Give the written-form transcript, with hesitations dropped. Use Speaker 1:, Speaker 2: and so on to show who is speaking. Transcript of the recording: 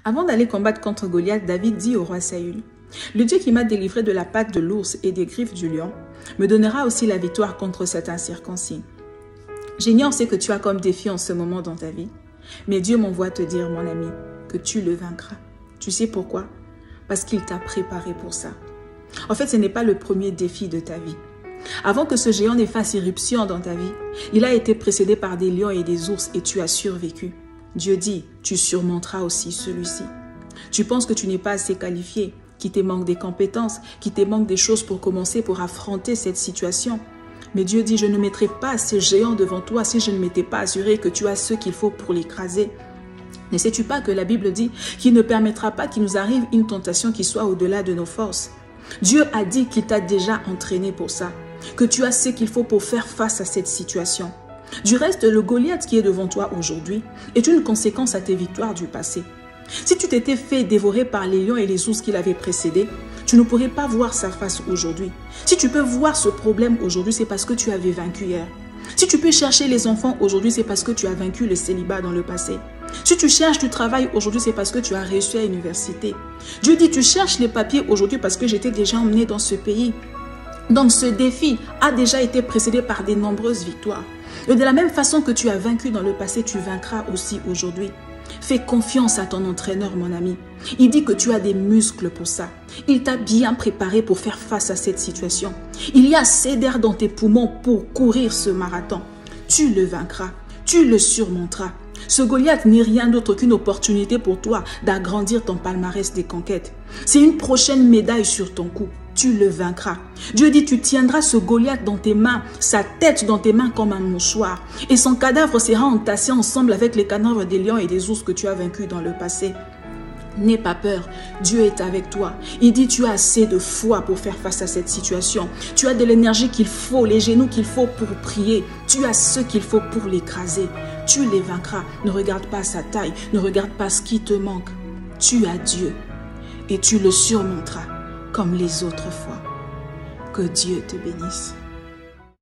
Speaker 1: Avant d'aller combattre contre Goliath, David dit au roi Saül, « Le Dieu qui m'a délivré de la patte de l'ours et des griffes du lion me donnera aussi la victoire contre cet incirconcis. J'ignore ce que tu as comme défi en ce moment dans ta vie, mais Dieu m'envoie te dire, mon ami, que tu le vaincras. Tu sais pourquoi? Parce qu'il t'a préparé pour ça. En fait, ce n'est pas le premier défi de ta vie. Avant que ce géant ne fasse irruption dans ta vie, il a été précédé par des lions et des ours et tu as survécu. Dieu dit, tu surmonteras aussi celui-ci. Tu penses que tu n'es pas assez qualifié, qu'il te manque des compétences, qu'il te manque des choses pour commencer, pour affronter cette situation. Mais Dieu dit, je ne mettrai pas ces géants devant toi si je ne m'étais pas assuré que tu as ce qu'il faut pour l'écraser. Ne sais-tu pas que la Bible dit qu'il ne permettra pas qu'il nous arrive une tentation qui soit au-delà de nos forces? Dieu a dit qu'il t'a déjà entraîné pour ça, que tu as ce qu'il faut pour faire face à cette situation. Du reste, le Goliath qui est devant toi aujourd'hui est une conséquence à tes victoires du passé. Si tu t'étais fait dévorer par les lions et les ours qui l'avaient précédé, tu ne pourrais pas voir sa face aujourd'hui. Si tu peux voir ce problème aujourd'hui, c'est parce que tu avais vaincu hier. Si tu peux chercher les enfants aujourd'hui, c'est parce que tu as vaincu le célibat dans le passé. Si tu cherches du travail aujourd'hui, c'est parce que tu as réussi à l'université. Dieu dit, tu cherches les papiers aujourd'hui parce que j'étais déjà emmené dans ce pays. Donc ce défi a déjà été précédé par de nombreuses victoires. Et de la même façon que tu as vaincu dans le passé, tu vaincras aussi aujourd'hui. Fais confiance à ton entraîneur, mon ami. Il dit que tu as des muscles pour ça. Il t'a bien préparé pour faire face à cette situation. Il y a assez d'air dans tes poumons pour courir ce marathon. Tu le vaincras. Tu le surmonteras. Ce Goliath n'est rien d'autre qu'une opportunité pour toi d'agrandir ton palmarès des conquêtes. C'est une prochaine médaille sur ton cou. Tu le vaincras. Dieu dit, tu tiendras ce Goliath dans tes mains, sa tête dans tes mains comme un mouchoir. Et son cadavre sera entassé ensemble avec les cadavres des lions et des ours que tu as vaincus dans le passé. N'aie pas peur, Dieu est avec toi. Il dit, tu as assez de foi pour faire face à cette situation. Tu as de l'énergie qu'il faut, les genoux qu'il faut pour prier. Tu as ce qu'il faut pour l'écraser. Tu les vaincras. Ne regarde pas sa taille, ne regarde pas ce qui te manque. Tu as Dieu et tu le surmonteras comme les autres fois. Que Dieu te bénisse.